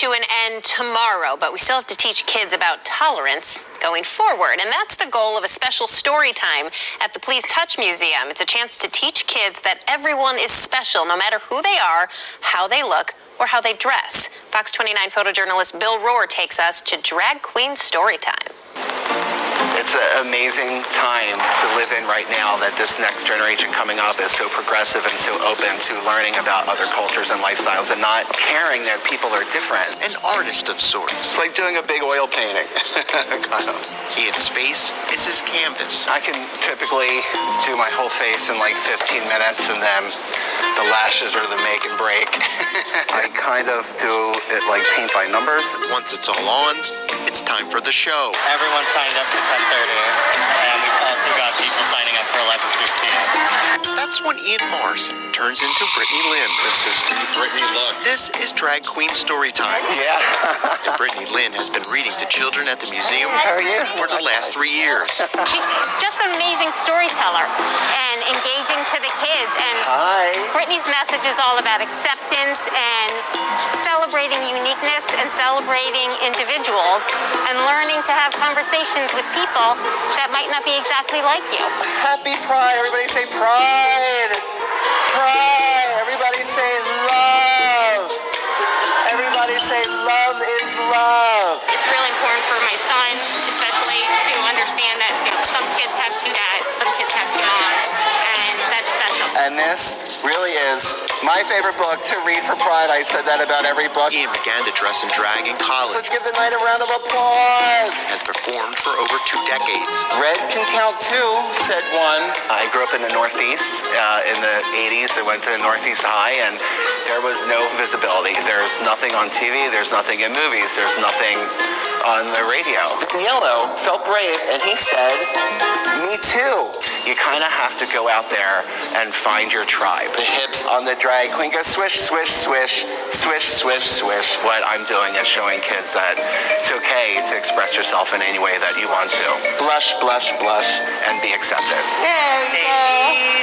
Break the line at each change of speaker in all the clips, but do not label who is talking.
to an end tomorrow, but we still have to teach kids about tolerance going forward. And that's the goal of a special story time at the Please Touch Museum. It's a chance to teach kids that everyone is special, no matter who they are, how they look, or how they dress. Fox 29 photojournalist Bill Rohr takes us to Drag Queen Story Time.
It's an amazing time to live in right now that this next generation coming up is so progressive and so open to learning about other cultures and lifestyles and not caring that people are different.
An artist of sorts.
It's like doing a big oil painting, kind of.
Ian's face is his canvas.
I can typically do my whole face in like 15 minutes and then the lashes are the make and break. I kind of do it like paint by numbers.
Once it's all on, it's time for the show.
Everyone signed up for 10:30, and we've also got people signing up for 11:15.
That's when Ian Morrison turns into Brittany Lynn.
This is the Brittany look.
This is Drag Queen Story Time.
Yeah.
Brittany Lynn has been reading to children at the museum
How are you?
for the last 3 years.
She's just an amazing storyteller and engaging to the kids. And
Hi.
Brittany's message is all about acceptance and celebrating uniqueness and celebrating individuals and learning to have conversations with people that might not be exactly like you.
Happy Pride. Everybody say Pride. Pride. Everybody say love. Everybody say love is love.
It's really important for my son, especially, to understand that some kids have two dads, some kids have two moms, and that's special.
And this really is my favorite book to read for Pride. I said that about every book.
Ian began to dress in drag in college.
Let's give the night a round of applause.
Has performed for over 2 decades.
Red can count too, said one. I grew up in the Northeast in the 80s. I went to Northeast High and there was no visibility. There's nothing on TV. There's nothing in movies. There's nothing on the radio. Yellow felt brave and he said, me too. You kind of have to go out there and find your tribe. The hips on the drag queen go swish, swish, swish, swish, swish, swish. What I'm doing is showing kids that it's okay to express yourself in any way that you want to. Blush, blush, blush, and be accepted.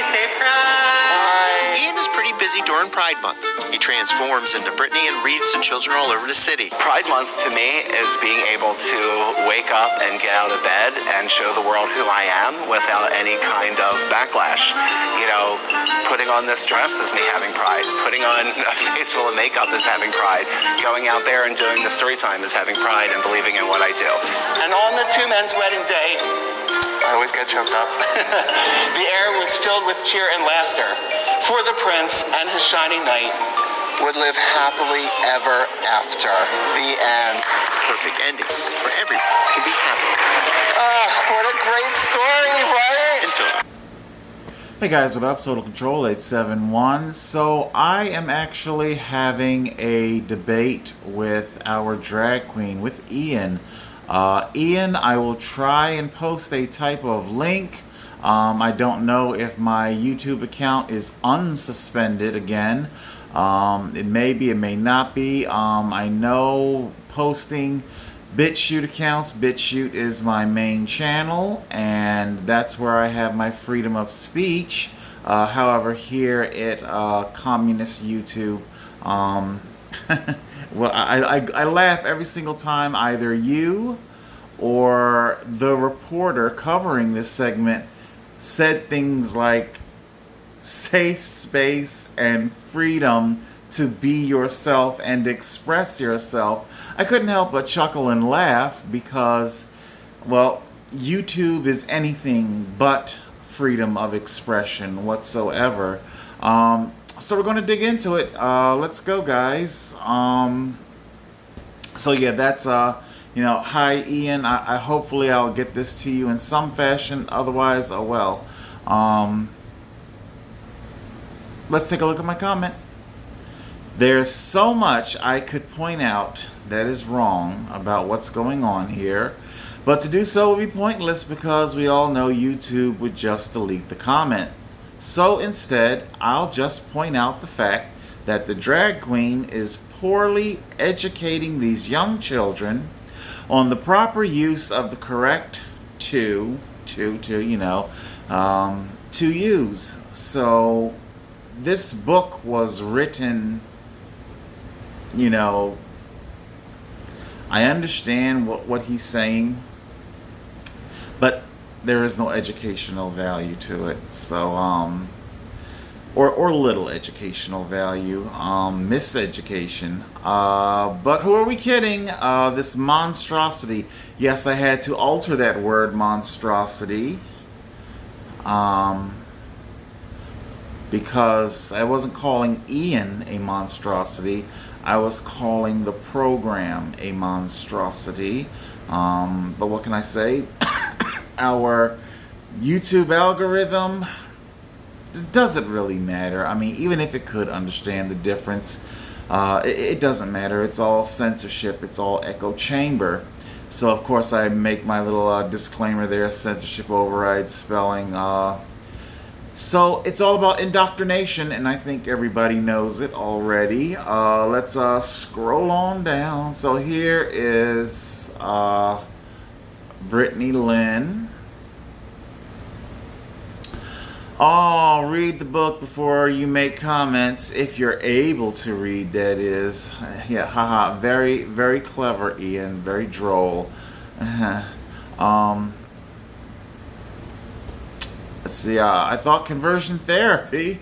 Say pride.
Ian is pretty busy during Pride Month. He transforms into Brittany and reads to children all over the city.
Pride Month to me is being able to wake up and get out of bed and show the world who I am without any kind of backlash. You know, putting on this dress is me having pride. Putting on a face full of makeup is having pride. Going out there and doing the story time is having pride and believing in what I do. And on the two men's wedding day, I always get choked up. The air was filled with cheer and laughter. For the prince and his shining knight would live happily ever after. The end.
Perfect ending where everyone can be happy.
What a great story, right?
And Philip.
Hey guys, what up? Total Control 871. So I am actually having a debate with our drag queen, with Ian. Ian, I will try and post a type of link. I don't know if my YouTube account is unsuspended again. It may be, it may not be. I know posting BitChute accounts. BitChute is my main channel, and that's where I have my freedom of speech. However, here at Communist YouTube, well, I laugh every single time either you or the reporter covering this segment said things like safe space and freedom to be yourself and express yourself. I couldn't help but chuckle and laugh because, well, YouTube is anything but freedom of expression whatsoever. So we're going to dig into it. Let's go, guys. So yeah, that's you know, hi Ian. I hopefully I'll get this to you in some fashion. Otherwise, oh well. Let's take a look at my comment. There's so much I could point out that is wrong about what's going on here, but to do so would be pointless because we all know YouTube would just delete the comment. So instead, I'll just point out the fact that the drag queen is poorly educating these young children on the proper use of the correct to use. So this book was written, you know, I understand what he's saying, but there is no educational value to it. So, or little educational value, miseducation. But who are we kidding? This monstrosity. Yes, I had to alter that word monstrosity. Because I wasn't calling Ian a monstrosity. I was calling the program a monstrosity. But what can I say? Our YouTube algorithm, does it really matter? I mean, even if it could understand the difference, it doesn't matter. It's all censorship. It's all echo chamber. So, of course, I make my little disclaimer there, censorship override spelling. So, it's all about indoctrination, and I think everybody knows it already. Let's scroll on down. So, here is Brittany Lynn. Oh, read the book before you make comments, if you're able to read, that is. Yeah, haha, very, very clever, Ian, very droll. Let's see, I thought conversion therapy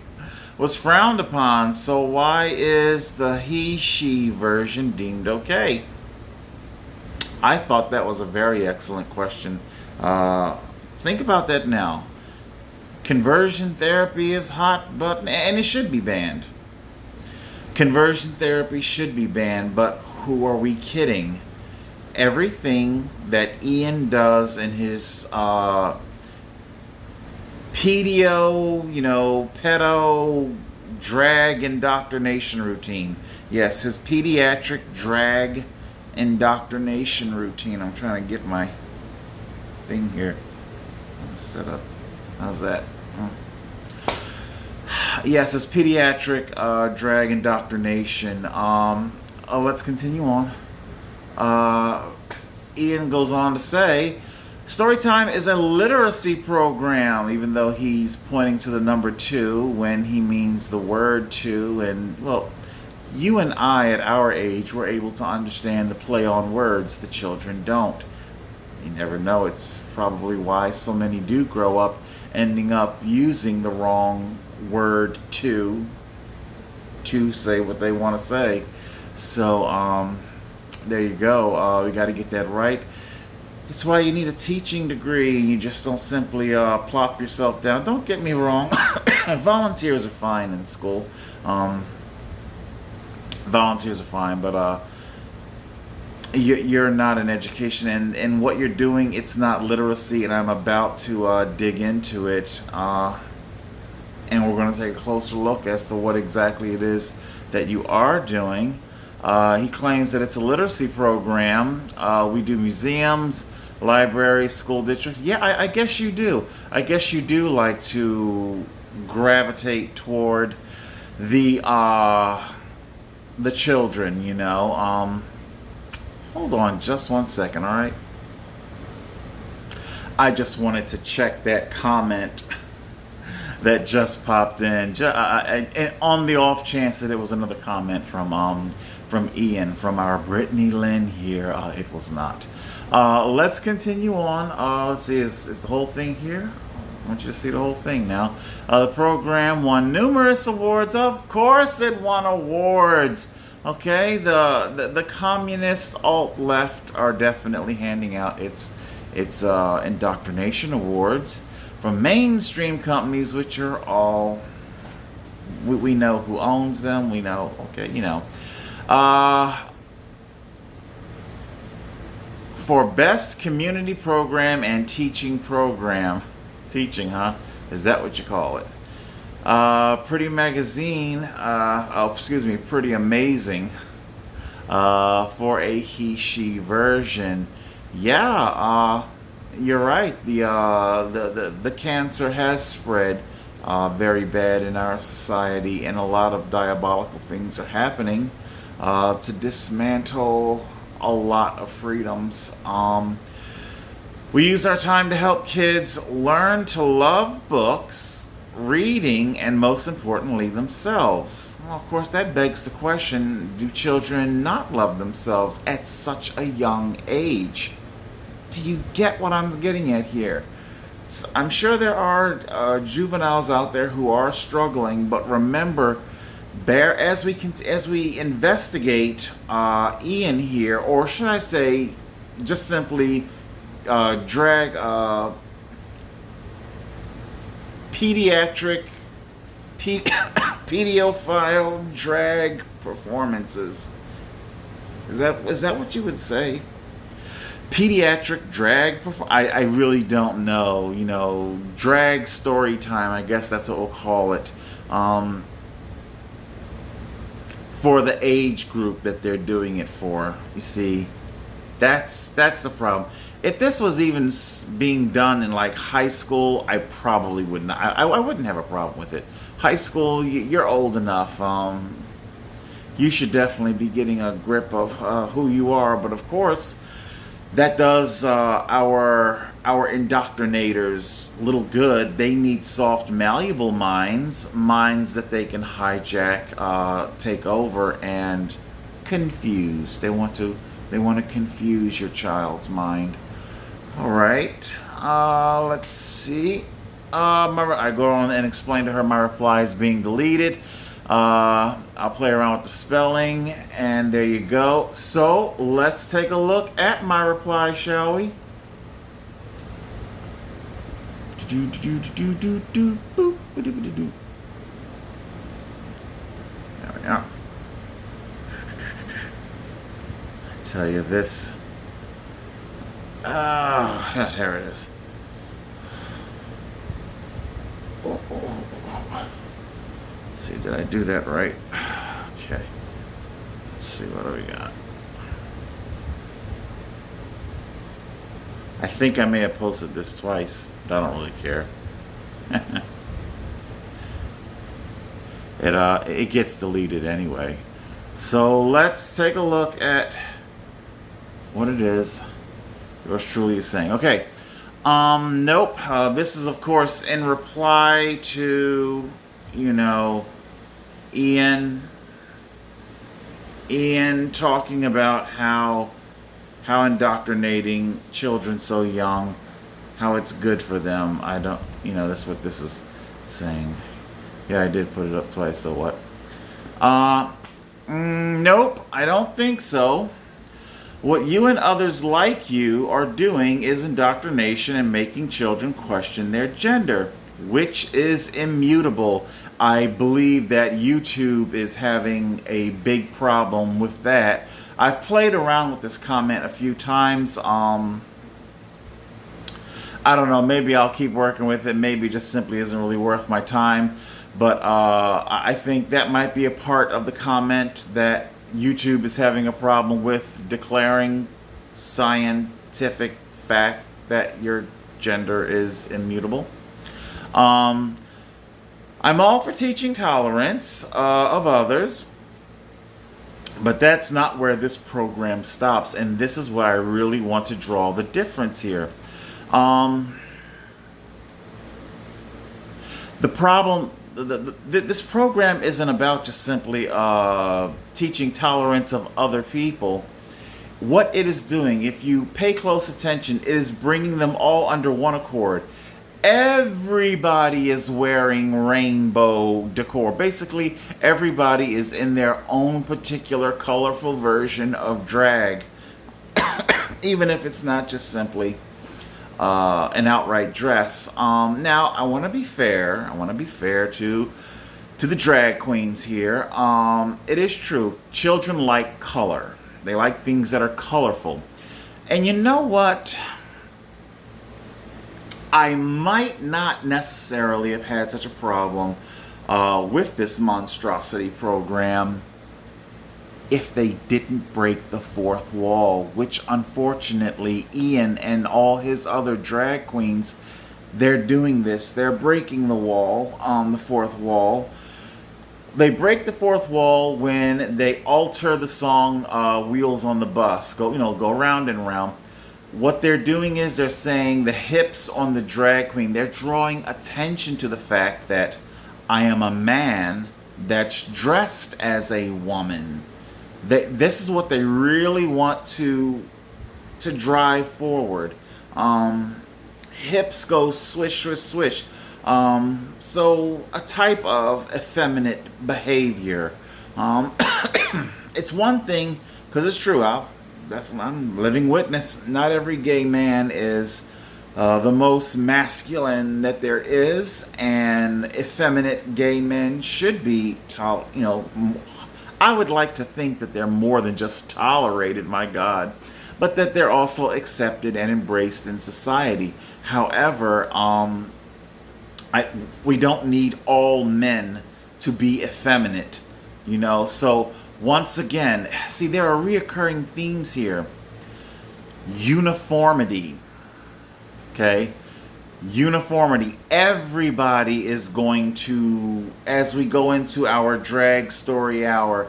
was frowned upon, so why is the he-she version deemed okay? I thought that was a very excellent question. Think about that now. Conversion therapy is hot button, and it should be banned. Conversion therapy should be banned, but who are we kidding? Everything that Ian does in his pedo, drag indoctrination routine. Yes, his pediatric drag indoctrination routine. I'm trying to get my thing here. I'm set up. How's that? Yes, it's pediatric drag indoctrination. Let's continue on. Ian goes on to say, Storytime is a literacy program, even though he's pointing to the number 2 when he means the word to. And, well, you and I at our age were able to understand the play on words. The children don't. You never know. It's probably why so many do grow up ending up using the wrong word to say what they want to say. So there you go. We got to get that right. It's why you need a teaching degree. You just don't simply plop yourself down. Don't get me wrong. Volunteers are fine in school. Volunteers are fine, but you're not in education, and what you're doing, it's not literacy, and I'm about to dig into it, and we're going to take a closer look as to what exactly it is that you are doing. He claims that it's a literacy program. We do museums, libraries, school districts. Yeah, I guess you do. I guess you do like to gravitate toward the children, you know. Hold on just one second, all right? I just wanted to check that comment that just popped in, and on the off chance that it was another comment from Ian, from our Brittany Lynn here. It was not. Let's continue on. Let's see, is the whole thing here? I want you to see the whole thing now. The program won numerous awards. Of course it won awards. Okay, the communist alt-left are definitely handing out its indoctrination awards from mainstream companies, which are all, we know who owns them, we know, okay, you know. For best community program and teaching program. Teaching, huh? Is that what you call it? Pretty Magazine, Pretty Amazing, for a he-she version. Yeah, you're right. The cancer has spread very bad in our society, and a lot of diabolical things are happening to dismantle a lot of freedoms. We use our time to help kids learn to love books, reading, and most importantly, themselves. Well, of course, that begs the question, do children not love themselves at such a young age? Do you get what I'm getting at here? I'm sure there are juveniles out there who are struggling, but remember, as we investigate Ian here, or should I say, just simply drag pediatric pedophile drag performances. Is that what you would say? Pediatric drag I really don't know. You know, drag story time, I guess that's what we'll call it. For the age group that they're doing it for. You see, that's the problem. If this was even being done in like high school, I probably wouldn't. I wouldn't have a problem with it. High school, you're old enough. You should definitely be getting a grip of who you are. But of course, that does our indoctrinators little good. They need soft, malleable minds that they can hijack, take over, and confuse. They want to confuse your child's mind. All right. Let's see. I go on and explain to her my reply is being deleted. I'll play around with the spelling, and there you go. So let's take a look at my reply, shall we? There we are. I tell you this. There it is. See, did I do that right? Okay. Let's see, what do we got? I think I may have posted this twice, but I don't really care. It gets deleted anyway. So let's take a look at what it is yours truly is saying. Okay. Nope. This is, of course, in reply to, you know, Ian talking about how indoctrinating children so young, how it's good for them. I don't, you know, that's what this is saying. Yeah, I did put it up twice, so what? Nope, I don't think so. What you and others like you are doing is indoctrination and making children question their gender, which is immutable. I believe that YouTube is having a big problem with that. I've played around with this comment a few times. I don't know, maybe I'll keep working with it. Maybe it just simply isn't really worth my time. But I think that might be a part of the comment that YouTube is having a problem with, declaring scientific fact that your gender is immutable. I'm all for teaching tolerance of others, but that's not where this program stops, and this is where I really want to draw the difference here. The problem, this program isn't about just simply teaching tolerance of other people. What it is doing, if you pay close attention, it is bringing them all under one accord. Everybody is wearing rainbow decor. Basically, everybody is in their own particular colorful version of drag. Even if it's not just simply an outright dress. Now, I want to be fair. I want to be fair to the drag queens here. It is true. Children like color. They like things that are colorful. And you know what? I might not necessarily have had such a problem with this monstrosity program if they didn't break the fourth wall, which unfortunately Ian and all his other drag queens, they're doing this. They're breaking the wall, the fourth wall. They break the fourth wall when they alter the song Wheels on the Bus. Go round and round. what they're doing is they're saying the hips on the drag queen, they're drawing attention to the fact that I am a man that's dressed as a woman. This is what they really want to drive forward. Hips go swish, swish, swish. So a type of effeminate behavior. It's one thing, because it's true, I'm living witness. Not every gay man is the most masculine that there is, and effeminate gay men should be, I would like to think that they're more than just tolerated, my God, but that they're also accepted and embraced in society. However, we don't need all men to be effeminate, So once again, see, there are reoccurring themes here. Uniformity. Okay? Uniformity. Everybody is going to, as we go into our drag story hour,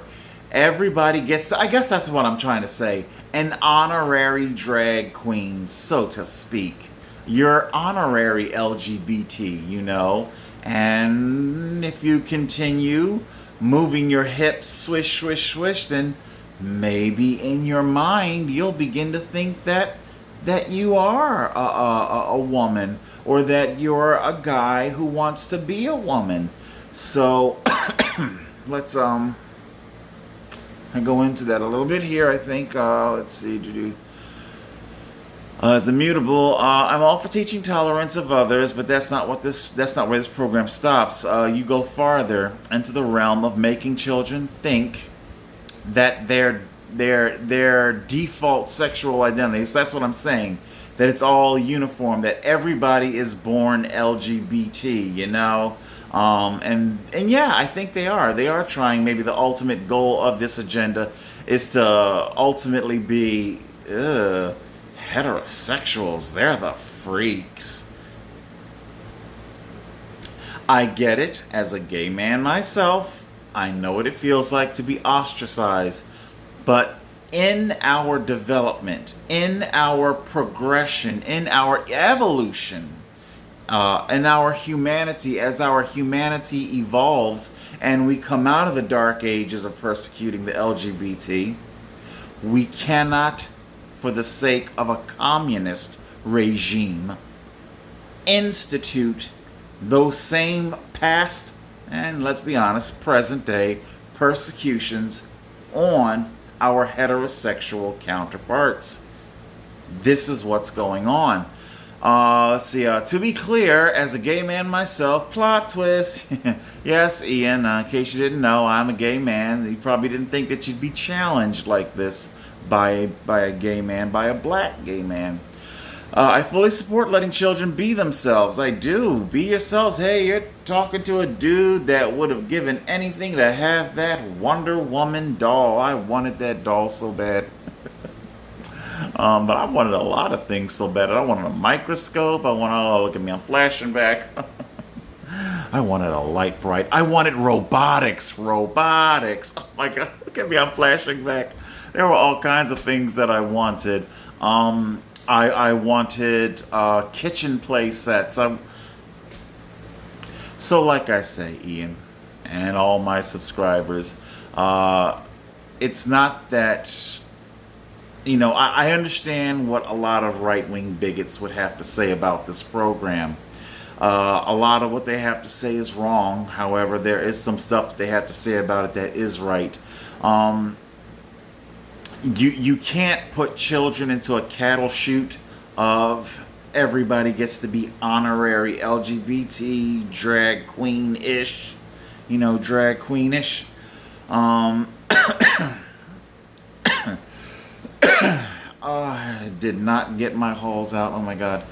everybody gets, I guess that's what I'm trying to say, an honorary drag queen, so to speak. You're honorary LGBT, And if you continue moving your hips, swish, swish, swish, then maybe in your mind you'll begin to think that you are a woman, or that you're a guy who wants to be a woman. So let's I go into that a little bit here. I think let's see. As immutable, I'm all for teaching tolerance of others, but that's not where this program stops. You go farther into the realm of making children think that their default sexual identities, that's what I'm saying, that it's all uniform, that everybody is born LGBT, and yeah, I think they are trying. Maybe the ultimate goal of this agenda is to ultimately be heterosexuals. They're the freaks. I get it. As a gay man myself, I know what it feels like to be ostracized. But in our development, in our progression, in our evolution, in our humanity, as our humanity evolves and we come out of the dark ages of persecuting the LGBT, we cannot, for the sake of a communist regime, institute those same past and, let's be honest, present day persecutions on our heterosexual counterparts. This is what's going on. Let's see. To be clear, as a gay man myself, plot twist. Yes, Ian, in case you didn't know, I'm a gay man. You probably didn't think that you'd be challenged like this by a gay man, by a black gay man. I fully support letting children be themselves. I do. Be yourselves. Hey, you're talking to a dude that would have given anything to have that Wonder Woman doll. I wanted that doll so bad. But I wanted a lot of things so bad. I wanted a microscope. Look at me, I'm flashing back. I wanted a light bright. I wanted robotics. Oh my God, look at me, I'm flashing back. There were all kinds of things that I wanted. I wanted kitchen play sets. So like I say, Ian, and all my subscribers, it's not that, I understand what a lot of right-wing bigots would have to say about this program. A lot of what they have to say is wrong. However, there is some stuff that they have to say about it that is right. You can't put children into a cattle chute of everybody gets to be honorary LGBT drag queen-ish, drag queenish. I did not get my halls out. Oh my God.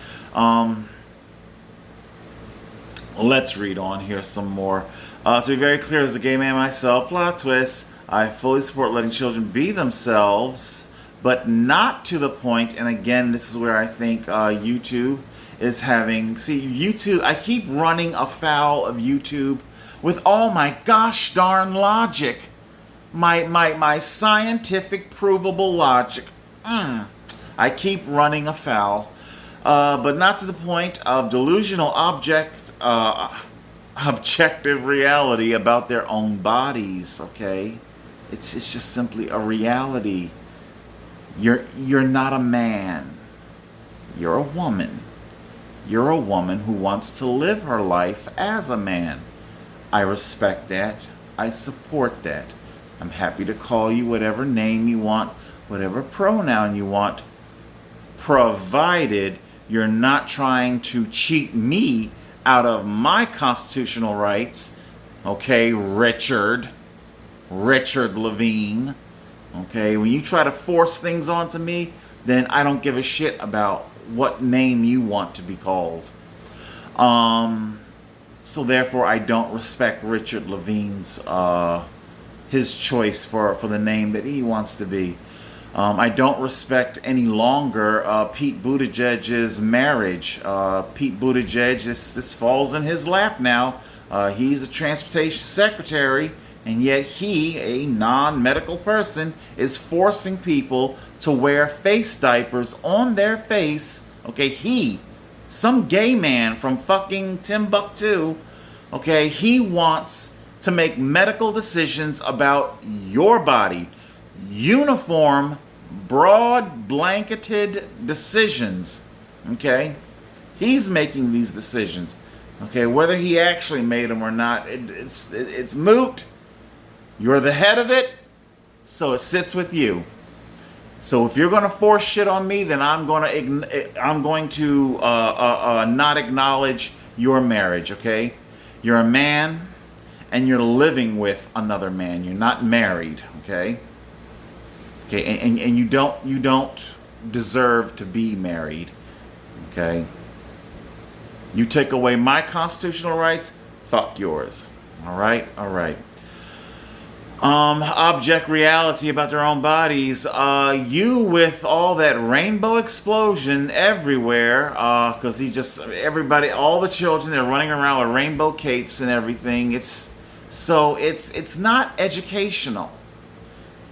Let's read on here some more. To be very clear, as a gay man myself, plot twist, I fully support letting children be themselves, but not to the point, and again, this is where I think YouTube is having, YouTube, I keep running afoul of YouTube with all my gosh darn logic, my scientific provable logic. I keep running afoul, but not to the point of delusional objective reality about their own bodies. Okay, it's just simply a reality. You're not a man. You're a woman. You're a woman who wants to live her life as a man. I respect that. I support that. I'm happy to call you whatever name you want, whatever pronoun you want, provided you're not trying to cheat me out of my constitutional rights. Okay, Richard Levine. Okay, when you try to force things onto me, then I don't give a shit about what name you want to be called. So therefore, I don't respect Richard Levine's his choice for the name that he wants to be. I don't respect any longer Pete Buttigieg's marriage. Pete Buttigieg, this falls in his lap now. He's a transportation secretary, and yet he, a non-medical person, is forcing people to wear face diapers on their face. Okay, some gay man from fucking Timbuktu, okay, he wants to make medical decisions about your body. Uniform, broad, blanketed decisions. Okay? He's making these decisions. Okay, whether he actually made them or not, it's moot. You're the head of it, so it sits with you. So if you're gonna force shit on me, then I'm going to not acknowledge your marriage. Okay, you're a man, and you're living with another man. You're not married. Okay. Okay, and you don't deserve to be married. Okay. You take away my constitutional rights, fuck yours. All right. Object reality about their own bodies. You with all that rainbow explosion everywhere, because everybody, all the children, they're running around with rainbow capes and everything. It's not educational.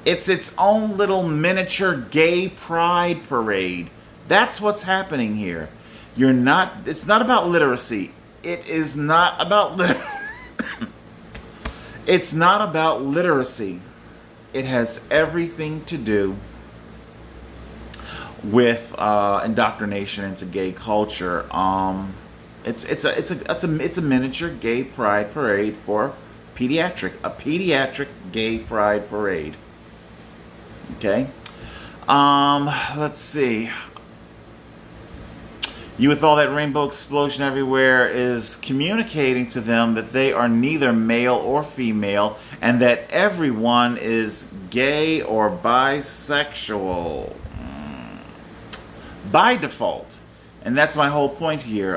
It's its own little miniature gay pride parade. That's what's happening here. It's not about literacy. It is not about It's not about literacy. It has everything to do with indoctrination into gay culture. It's a miniature gay pride parade for a pediatric gay pride parade. Okay. Let's see. You with all that rainbow explosion everywhere is communicating to them that they are neither male or female, and that everyone is gay or bisexual by default. And that's my whole point here.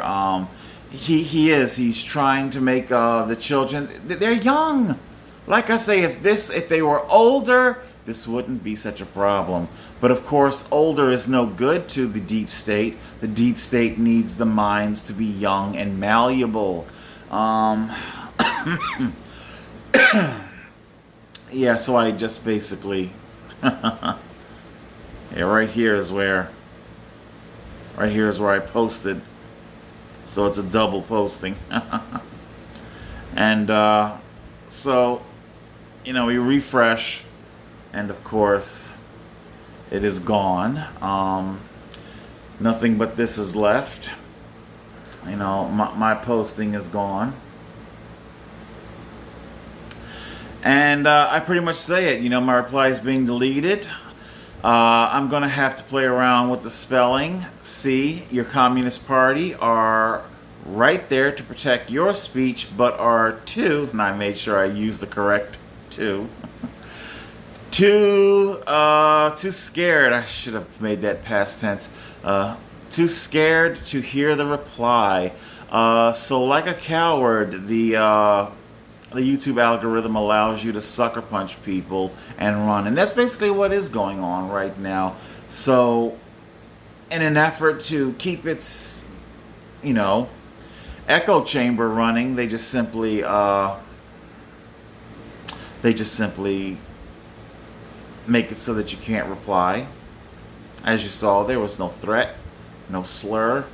He's trying to make the children, they're young. Like I say, if they were older, this wouldn't be such a problem. But of course, older is no good to the deep state. The deep state needs the minds to be young and malleable. Yeah, so I just basically... yeah, right here is where I posted. So it's a double posting. And so, we refresh. And of course, it is gone. Nothing but this is left. My posting is gone. And I pretty much say it. My reply is being deleted. I'm going to have to play around with the spelling. See, your Communist Party are right there to protect your speech, but are too, and I made sure I used the correct too. Too scared. I should have made that past tense. Too scared to hear the reply. So like a coward, the YouTube algorithm allows you to sucker punch people and run. And that's basically what is going on right now. So in an effort to keep its, echo chamber running, they just simply make it so that you can't reply. As you saw, there was no threat, no slur.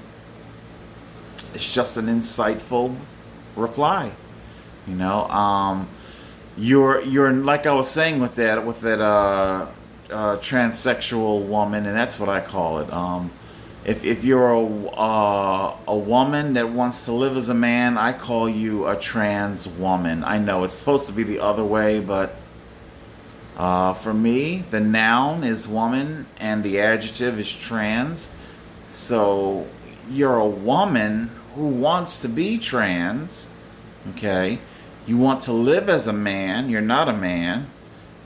It's just an insightful reply. You know, you're like I was saying with that transsexual woman, and that's what I call it. If you're a woman that wants to live as a man, I call you a trans woman. I know it's supposed to be the other way, but for me, the noun is woman and the adjective is trans. So you're a woman who wants to be trans, okay? You want to live as a man, you're not a man.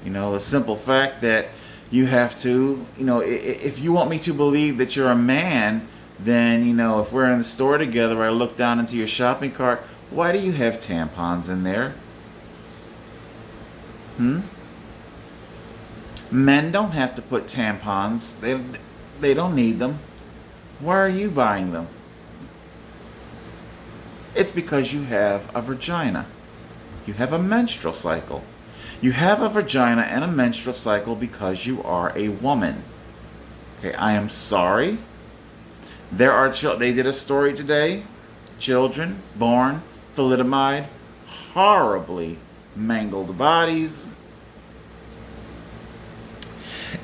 You know, the simple fact that you have to, you know, if you want me to believe that you're a man, then, you know, if we're in the store together, I look down into your shopping cart, why do you have tampons in there? Men don't have to put tampons. They don't need them. Why are you buying them? It's because you have a vagina. You have a menstrual cycle. You have a vagina and a menstrual cycle because you are a woman. Okay, I am sorry. There are they did a story today. Children born thalidomide, horribly mangled bodies.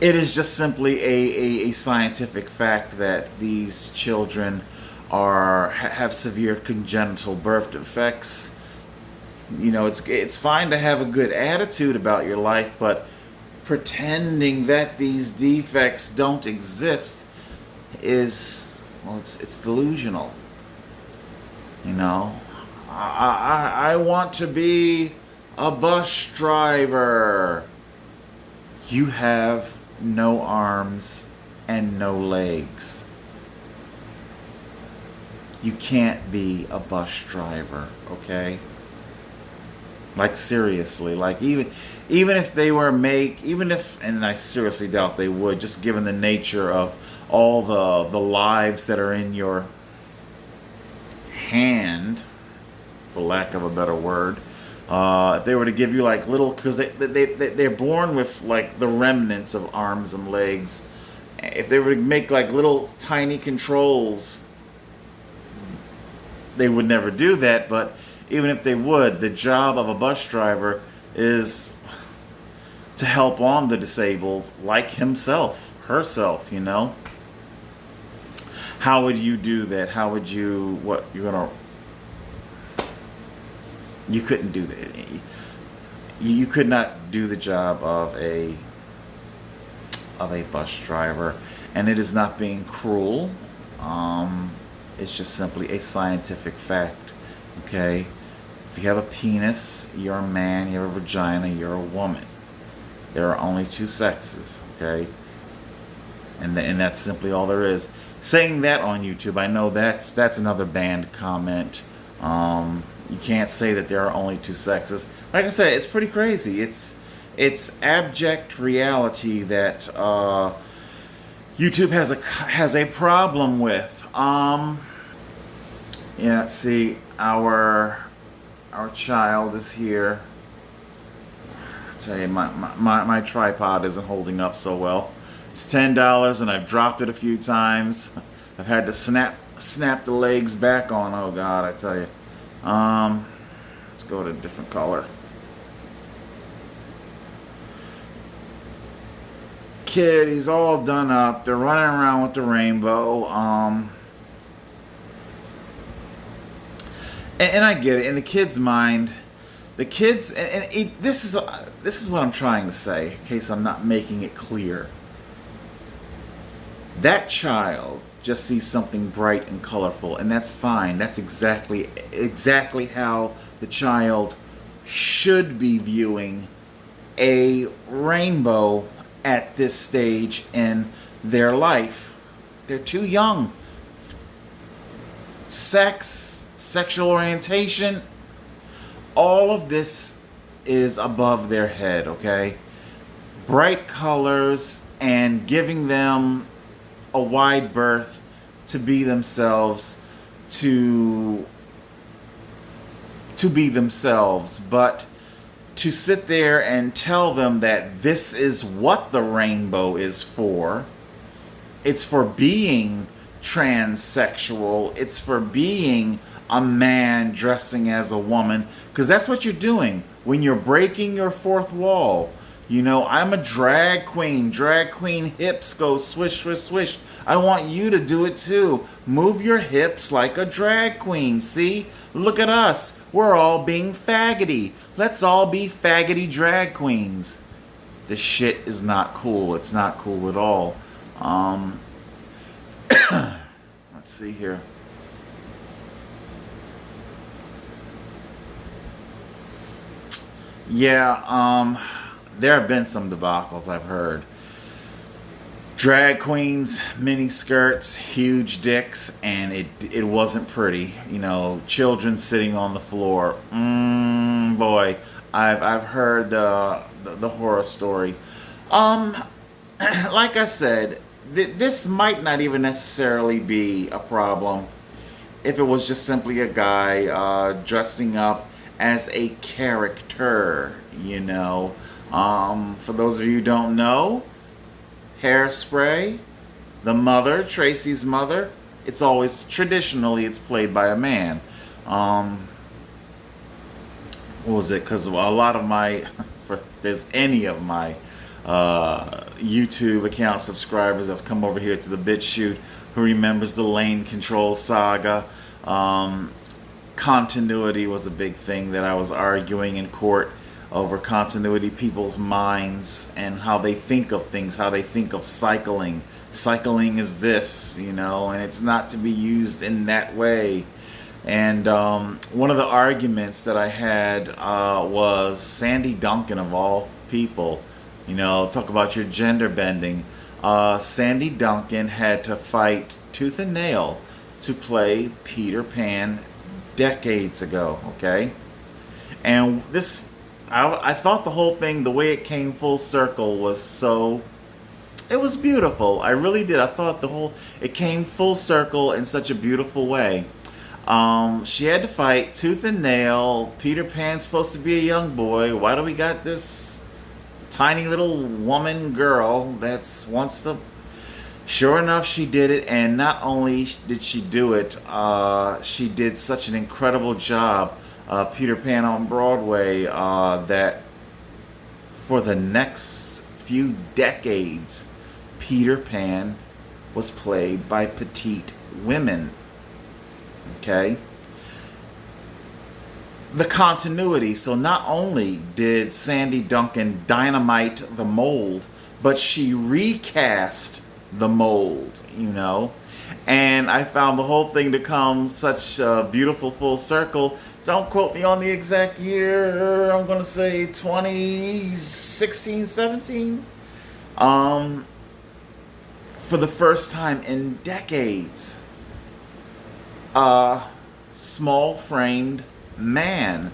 It is just simply a scientific fact that these children have severe congenital birth defects. You know, it's fine to have a good attitude about your life, but pretending that these defects don't exist is, well, it's delusional. You know, I want to be a bus driver. You have no arms and no legs. You can't be a bus driver, okay? Like, seriously, like even if they were and I seriously doubt they would, just given the nature of all the lives that are in your hand, for lack of a better word, if they were to give you like little, because they're born with like the remnants of arms and legs, if they were to make like little tiny controls, they would never do that. But even if they would, the job of a bus driver is to help on the disabled, like herself, you know. How would you do that? How would you, you couldn't do that. You could not do the job of a bus driver, and it is not being cruel. It's just simply a scientific fact, okay? If you have a penis, you're a man. You have a vagina, you're a woman. There are only two sexes, okay? And that's simply all there is. Saying that on YouTube, I know that's another banned comment. You can't say that there are only two sexes. Like I said, it's pretty crazy. It's abject reality that YouTube has a problem with. Yeah, see, our child is here. I tell you, my tripod isn't holding up so well. It's $10 and I've dropped it a few times. I've had to snap the legs back on. Oh God, I tell you. Let's go to a different color. Kid, he's all done up. They're running around with the rainbow. And I get it. In the kid's mind, this is what I'm trying to say, in case I'm not making it clear. That child just sees something bright and colorful, and that's fine. That's exactly how the child should be viewing a rainbow at this stage in their life. They're too young. Sex, sexual orientation, all of this is above their head, okay? Bright colors and giving them a wide berth to be themselves, to be themselves, but to sit there and tell them that this is what the rainbow is for, It's for being transsexual. It's for being a man dressing as a woman. Because that's what you're doing when you're breaking your fourth wall. You know, I'm a drag queen. Drag queen hips go swish, swish, swish. I want you to do it too. Move your hips like a drag queen. See? Look at us. We're all being faggoty. Let's all be faggoty drag queens. This shit is not cool. It's not cool at all. Let's see here. Yeah, there have been some debacles I've heard. Drag queens, mini skirts, huge dicks, and it wasn't pretty. You know, children sitting on the floor. Boy, I've heard the horror story. Like I said, this might not even necessarily be a problem if it was just simply a guy dressing up as a character, you know. For those of you who don't know, Hairspray, the mother, Tracy's mother, it's always, traditionally, it's played by a man. What was it? Because a lot of my, if there's any of my YouTube account subscribers that have come over here to the BitChute who remembers the Lane Control saga, continuity was a big thing that I was arguing in court over. Continuity, people's minds and how they think of things, how they think of cycling. Cycling is this, you know, and it's not to be used in that way. And one of the arguments that I had was Sandy Duncan, of all people. You know, talk about your gender bending. Sandy Duncan had to fight tooth and nail to play Peter Pan decades ago, okay? And this, I thought the whole thing, the way it came full circle was so, it was beautiful. I really did. I thought it came full circle in such a beautiful way. She had to fight tooth and nail. Peter Pan's supposed to be a young boy. Why do we got this tiny little woman girl that's wants to... Sure enough, she did it, and not only did she do it, she did such an incredible job, Peter Pan on Broadway, that for the next few decades, Peter Pan was played by petite women. Okay? The continuity. So not only did Sandy Duncan dynamite the mold, but she recast the mold, you know. And I found the whole thing to come such a beautiful full circle. Don't quote me on the exact year. I'm going to say 2016, 17. For the first time in decades, a small-framed man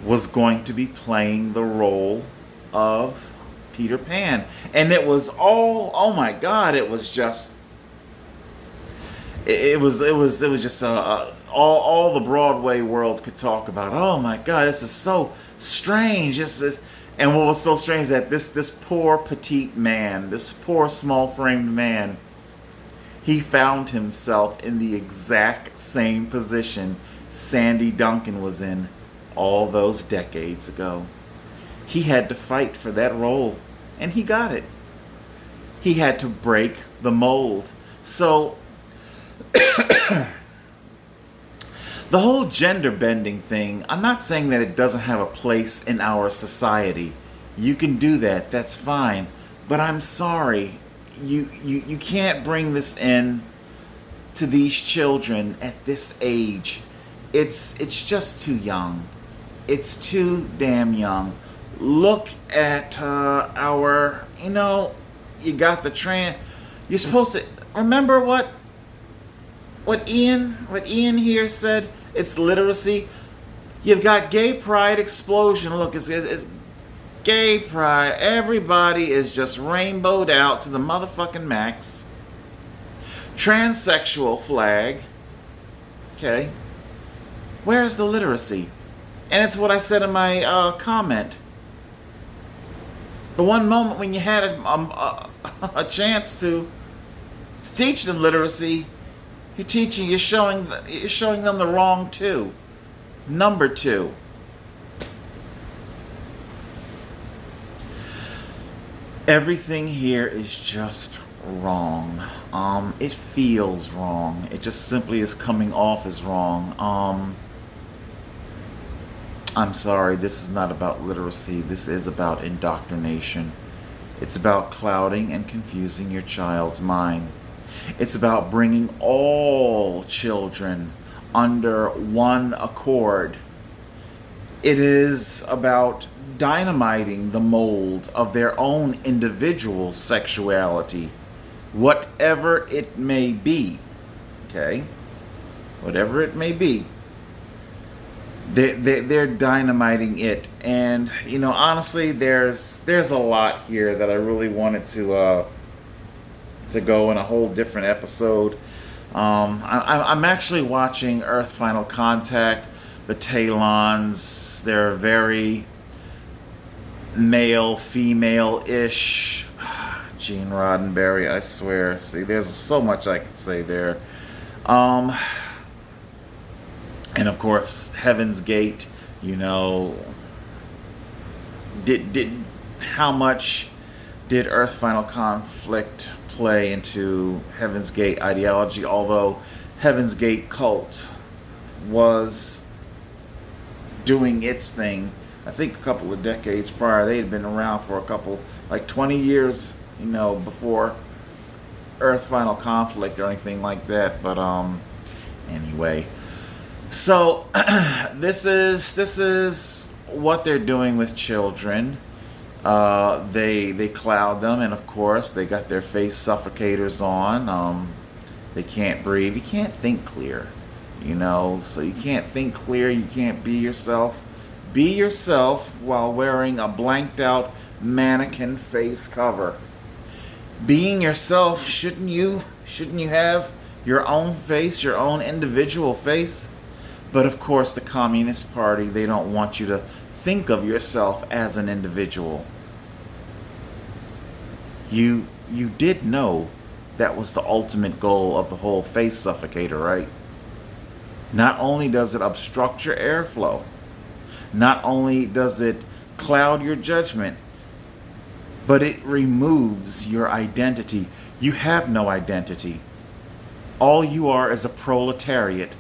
was going to be playing the role of Peter Pan. And it was all, oh my God, it was just, it was just all the Broadway world could talk about. Oh my God, this is so strange. And what was so strange is that this poor petite man, this poor small-framed man, he found himself in the exact same position Sandy Duncan was in all those decades ago. He had to fight for that role, and he got it. He had to break the mold. So, the whole gender bending thing, I'm not saying that it doesn't have a place in our society. You can do that, that's fine. But I'm sorry, you can't bring this in to these children at this age. It's just too young. It's too damn young. Look at our, you know, you got the you're supposed to remember what Ian here said. It's literacy. You've got gay pride explosion. Look, it's gay pride. Everybody is just rainbowed out to the motherfucking max. Transsexual flag. Okay. Where's the literacy? And it's what I said in my comment. The one moment when you had a chance to To teach them literacy, you're showing them the wrong two. Number two. Everything here is just wrong. It feels wrong. It just simply is coming off as wrong. I'm sorry, this is not about literacy. This is about indoctrination. It's about clouding and confusing your child's mind. It's about bringing all children under one accord. It is about dynamiting the mold of their own individual sexuality, whatever it may be. Okay? Whatever it may be. They're dynamiting it. And, you know, honestly, there's a lot here that I really wanted to go in a whole different episode. I'm actually watching Earth Final Contact. The Talons, they're very male, female-ish. Gene Roddenberry, I swear. See, there's so much I could say there. And of course, Heaven's Gate, you know, how much did Earth Final Conflict play into Heaven's Gate ideology? Although Heaven's Gate cult was doing its thing, I think a couple of decades prior. They had been around for a couple, like 20 years, you know, before Earth Final Conflict or anything like that. But anyway, so this is what they're doing with children. They cloud them, and of course they got their face suffocators on. They can't breathe. You can't think clear, you know. So you can't think clear. You can't be yourself. Be yourself while wearing a blanked out mannequin face cover. Being yourself, shouldn't you have your own face, your own individual face? But of course the Communist Party, they don't want you to think of yourself as an individual. You did know that was the ultimate goal of the whole face suffocator, right? Not only does it obstruct your airflow, not only does it cloud your judgment, but it removes your identity. You have no identity. All you are is a proletariat.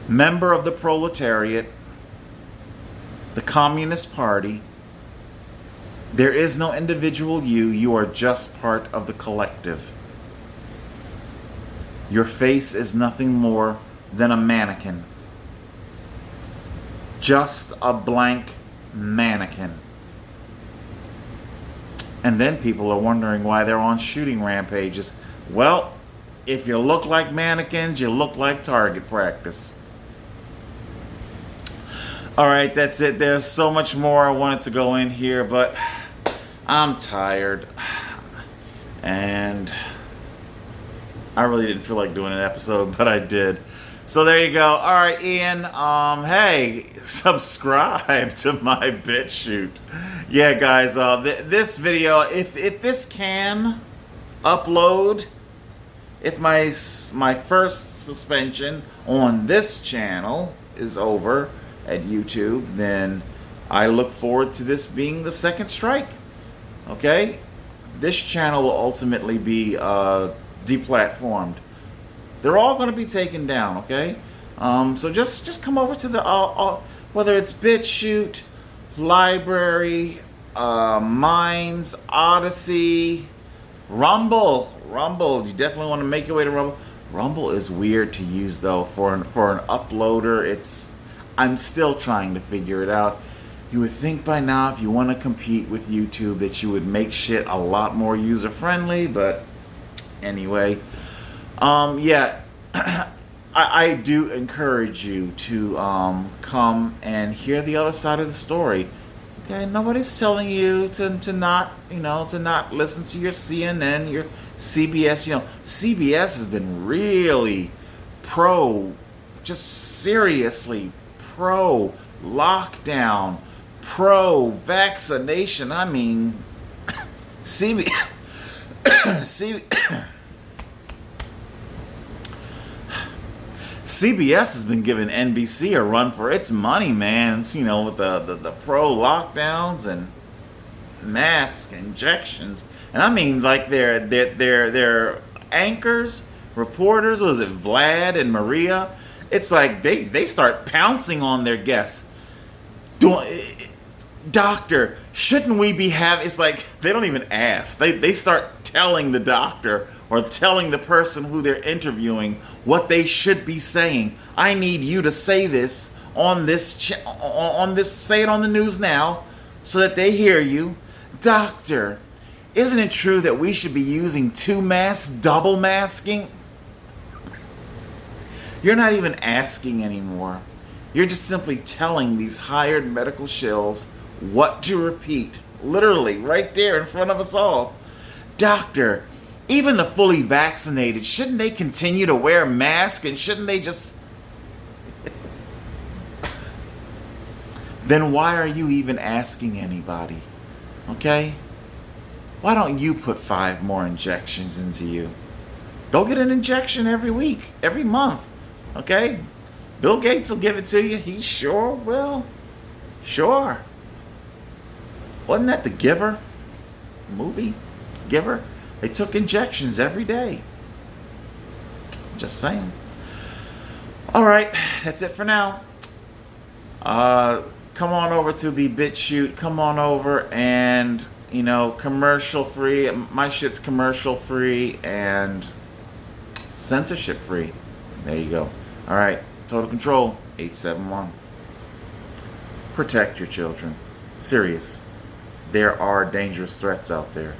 Member of the proletariat, the Communist Party. There is no individual you. You are just part of the collective. Your face is nothing more than a mannequin. Just a blank mannequin. And then people are wondering why they're on shooting rampages. Well, if you look like mannequins, you look like target practice. Alright, that's it. There's so much more I wanted to go in here, but I'm tired. And I really didn't feel like doing an episode, but I did. So there you go. Alright, Ian, hey, subscribe to my BitChute. Yeah, guys, this video, if this can upload, if my first suspension on this channel is over at YouTube, then I look forward to this being the second strike. Okay? This channel will ultimately be deplatformed. They're all going to be taken down, okay? So just come over to the, whether it's BitChute, Library, Minds, Odyssey, Rumble. You definitely want to make your way to Rumble. Rumble is weird to use, though, for an uploader. I'm still trying to figure it out. You would think by now, if you want to compete with YouTube, that you would make shit a lot more user-friendly, but anyway. Yeah, I do encourage you to come and hear the other side of the story. Okay, nobody's telling you to not, to not listen to your CNN, your CBS. CBS has been really just seriously pro-lockdown, pro-vaccination. I mean, CBS See, CBS has been giving NBC a run for its money, man. You know, with the pro lockdowns and mask injections, and I mean, like their anchors, reporters. Was it Vlad and Maria? It's like they start pouncing on their guests. Doctor, shouldn't we be having? It's like they don't even ask. They start telling the doctor or telling the person who they're interviewing what they should be saying. I need you to say this on this say it on the news now so that they hear you. Doctor, isn't it true that we should be using 2 masks, double masking? You're not even asking anymore. You're just simply telling these hired medical shills what to repeat. Literally, right there in front of us all. Doctor, even the fully vaccinated, shouldn't they continue to wear masks, and shouldn't they just... Then why are you even asking anybody? Okay? Why don't you put 5 more injections into you? Go get an injection every week, every month. Okay? Bill Gates will give it to you. He sure will. Sure. Wasn't that The Giver? Movie? Giver? They took injections every day. Just saying. Alright, that's it for now. Come on over to the BitChute. Come on over and, you know, commercial free. My shit's commercial free and censorship free. There you go. Alright, Total Control 871. Protect your children. Serious. There are dangerous threats out there.